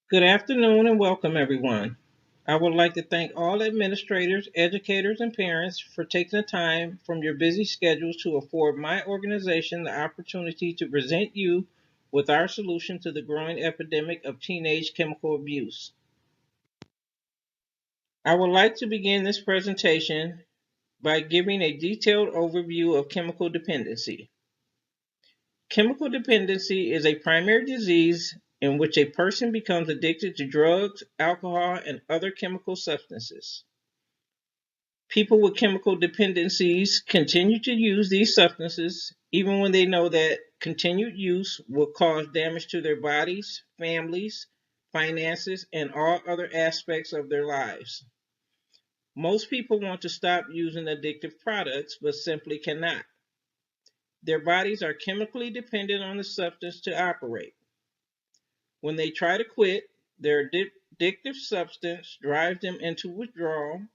Good afternoon and welcome, everyone. I would like to thank all administrators, educators, and parents for taking the time from your busy schedules to afford my organization the opportunity to present you with our solution to the growing epidemic of teenage chemical abuse. I would like to begin this presentation by giving a detailed overview of chemical dependency. Chemical dependency is a primary disease in which a person becomes addicted to drugs, alcohol, and other chemical substances. People with chemical dependencies continue to use these substances even when they know that continued use will cause damage to their bodies, families, finances, and all other aspects of their lives. Most people want to stop using addictive products but simply cannot. Their bodies are chemically dependent on the substance to operate. When they try to quit, their addictive substance drives them into withdrawal,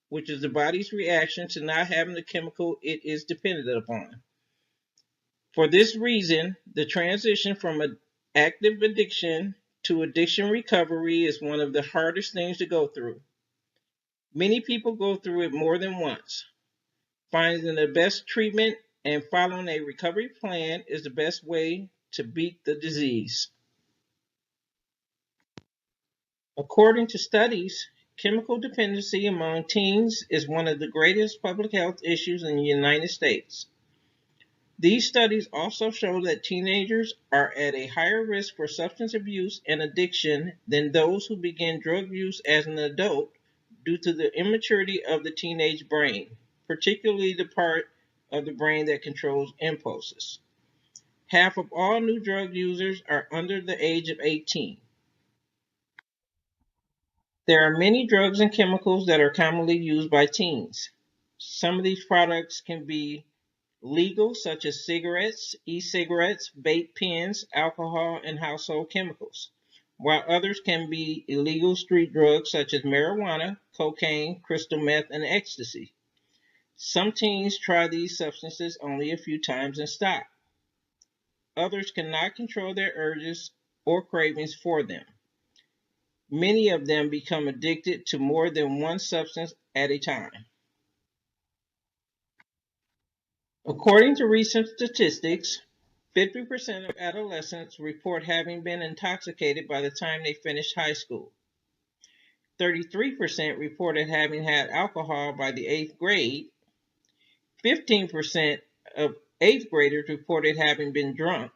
which is the body's reaction to not having the chemical it is dependent upon. For this reason, the transition from an active addiction to addiction recovery is one of the hardest things to go through. Many people go through it more than once. Finding the best treatment and following a recovery plan is the best way to beat the disease. According to studies, chemical dependency among teens is one of the greatest public health issues in the United States. These studies also show that teenagers are at a higher risk for substance abuse and addiction than those who begin drug use as an adult due to the immaturity of the teenage brain, particularly the part of the brain that controls impulses. Half of all new drug users are under the age of 18. There are many drugs and chemicals that are commonly used by teens. Some of these products can be legal, such as cigarettes, e-cigarettes, vape pens, alcohol, and household chemicals, while others can be illegal street drugs such as marijuana, cocaine, crystal meth, and ecstasy. Some teens try these substances only a few times and stop. Others cannot control their urges or cravings for them. Many of them become addicted to more than one substance at a time. According to recent statistics, 50% of adolescents report having been intoxicated by the time they finished high school. 33% reported having had alcohol by the eighth grade. 15% of eighth graders reported having been drunk.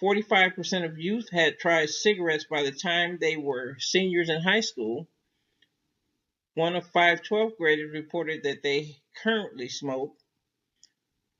45% of youth had tried cigarettes by the time they were seniors in high school. One of five 12th graders reported that they currently smoke.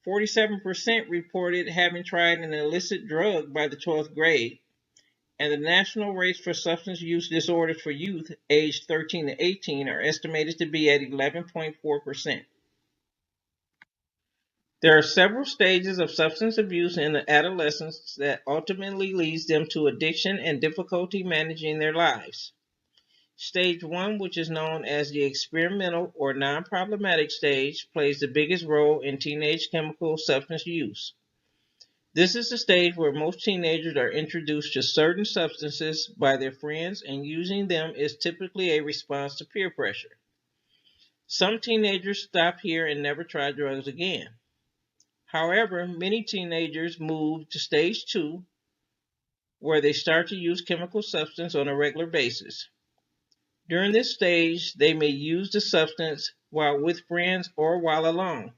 47% reported having tried an illicit drug by the 12th grade, and the national rates for substance use disorders for youth aged 13 to 18 are estimated to be at 11.4%. There are several stages of substance abuse in the adolescents that ultimately leads them to addiction and difficulty managing their lives. Stage 1, which is known as the experimental or non-problematic stage, plays the biggest role in teenage chemical substance use. This is the stage where most teenagers are introduced to certain substances by their friends, and using them is typically a response to peer pressure. Some teenagers stop here and never try drugs again. However, many teenagers move to stage 2, where they start to use chemical substance on a regular basis. During this stage, they may use the substance while with friends or while alone.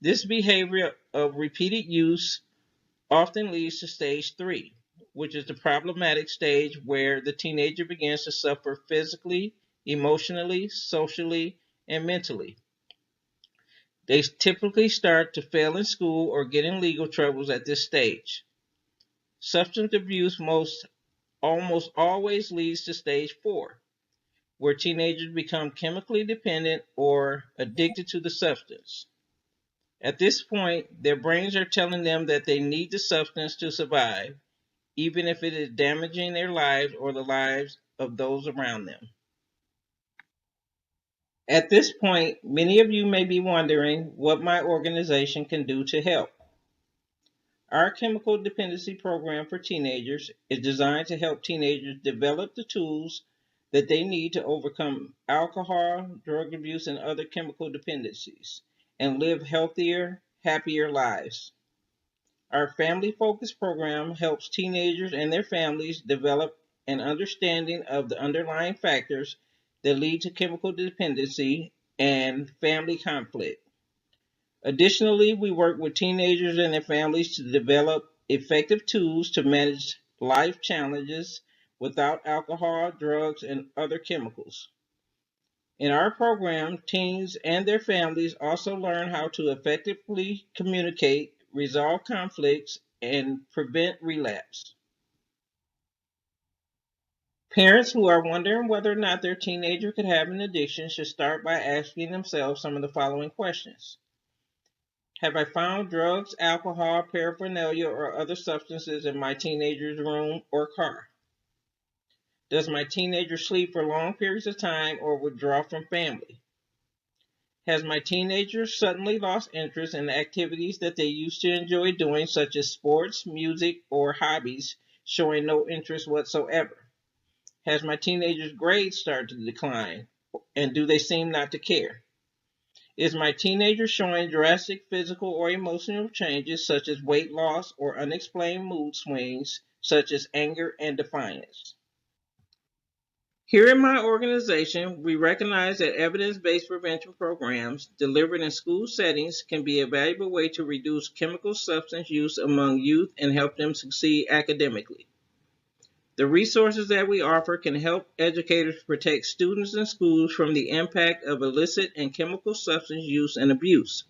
This behavior of repeated use often leads to stage 3, which is the problematic stage where the teenager begins to suffer physically, emotionally, socially, and mentally. They typically start to fail in school or get in legal troubles at this stage. Substance abuse almost always leads to stage 4, where teenagers become chemically dependent or addicted to the substance. At this point, their brains are telling them that they need the substance to survive, even if it is damaging their lives or the lives of those around them. At this point, many of you may be wondering what my organization can do to help. Our chemical dependency program for teenagers is designed to help teenagers develop the tools that they need to overcome alcohol, drug abuse, and other chemical dependencies and live healthier, happier lives. Our family focused program helps teenagers and their families develop an understanding of the underlying factors that lead to chemical dependency and family conflict. Additionally, we work with teenagers and their families to develop effective tools to manage life challenges without alcohol, drugs, and other chemicals. In our program, teens and their families also learn how to effectively communicate, resolve conflicts, and prevent relapse. Parents who are wondering whether or not their teenager could have an addiction should start by asking themselves some of the following questions. Have I found drugs, alcohol, paraphernalia, or other substances in my teenager's room or car? Does my teenager sleep for long periods of time or withdraw from family? Has my teenager suddenly lost interest in the activities that they used to enjoy doing, such as sports, music, or hobbies, showing no interest whatsoever? Has my teenager's grades started to decline, and do they seem not to care? Is my teenager showing drastic physical or emotional changes, such as weight loss or unexplained mood swings, such as anger and defiance? Here in my organization, we recognize that evidence-based prevention programs delivered in school settings can be a valuable way to reduce chemical substance use among youth and help them succeed academically. The resources that we offer can help educators protect students and schools from the impact of illicit and chemical substance use and abuse.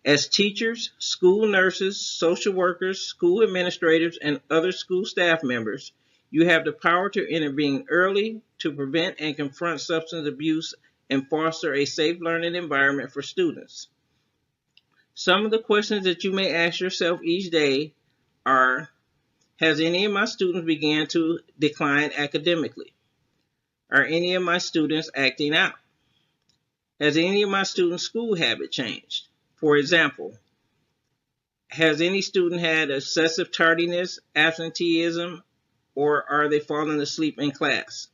As teachers, school nurses, social workers, school administrators, and other school staff members, you have the power to intervene early to prevent and confront substance abuse and foster a safe learning environment for students. Some of the questions that you may ask yourself each day are, has any of my students began to decline academically? Are any of my students acting out? Has any of my students' school habit changed? For example, has any student had excessive tardiness, absenteeism, or are they falling asleep in class?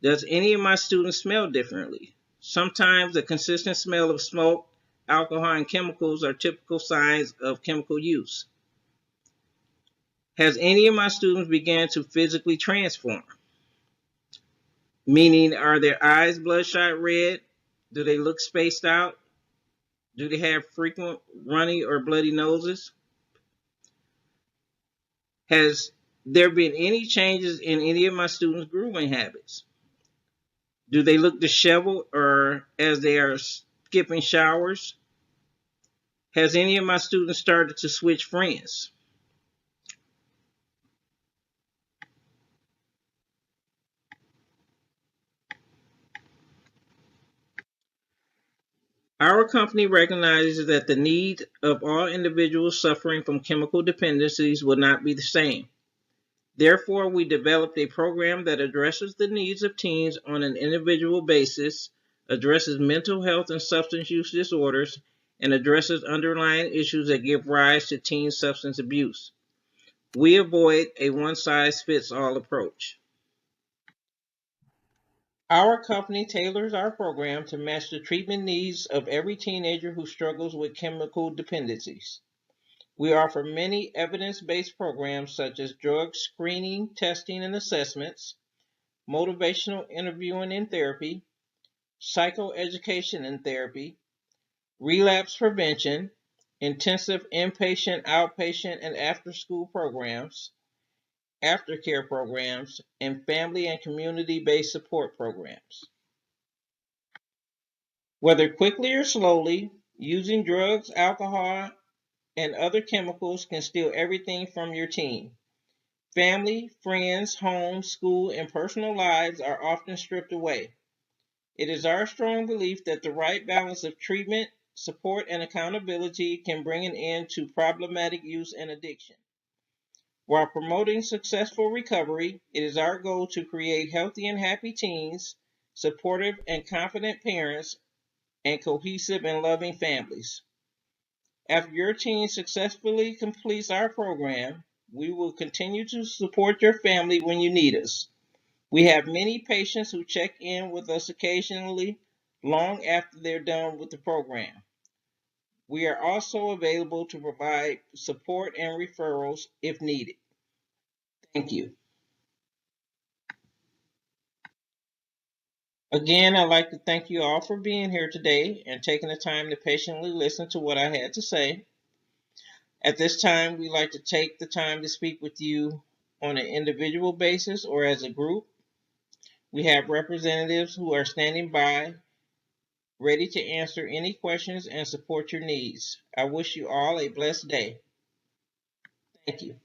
Does any of my students smell differently? Sometimes the consistent smell of smoke, alcohol, and chemicals are typical signs of chemical use. Has any of my students began to physically transform? Meaning, are their eyes bloodshot red? Do they look spaced out? Do they have frequent runny or bloody noses? Has there been any changes in any of my students' grooming habits? Do they look disheveled or as they are skipping showers? Has any of my students started to switch friends? Our company recognizes that the need of all individuals suffering from chemical dependencies will not be the same. Therefore, we developed a program that addresses the needs of teens on an individual basis, addresses mental health and substance use disorders, and addresses underlying issues that give rise to teen substance abuse. We avoid a one-size-fits-all approach. Our company tailors our program to match the treatment needs of every teenager who struggles with chemical dependencies. We offer many evidence-based programs such as drug screening, testing, and assessments, motivational interviewing and therapy, psychoeducation and therapy, relapse prevention, intensive inpatient, outpatient, and after-school programs, aftercare programs, and family and community-based support programs. Whether quickly or slowly, using drugs, alcohol, and other chemicals can steal everything from your teen. Family, friends, home, school, and personal lives are often stripped away. It is our strong belief that the right balance of treatment, support, and accountability can bring an end to problematic use and addiction. While promoting successful recovery, it is our goal to create healthy and happy teens, supportive and confident parents, and cohesive and loving families. After your teen successfully completes our program, we will continue to support your family when you need us. We have many patients who check in with us occasionally long after they're done with the program. We are also available to provide support and referrals if needed. Thank you. Again, I'd like to thank you all for being here today and taking the time to patiently listen to what I had to say. At this time, we like to take the time to speak with you on an individual basis or as a group. We have representatives who are standing by, ready to answer any questions and support your needs. I wish you all a blessed day. Thank you.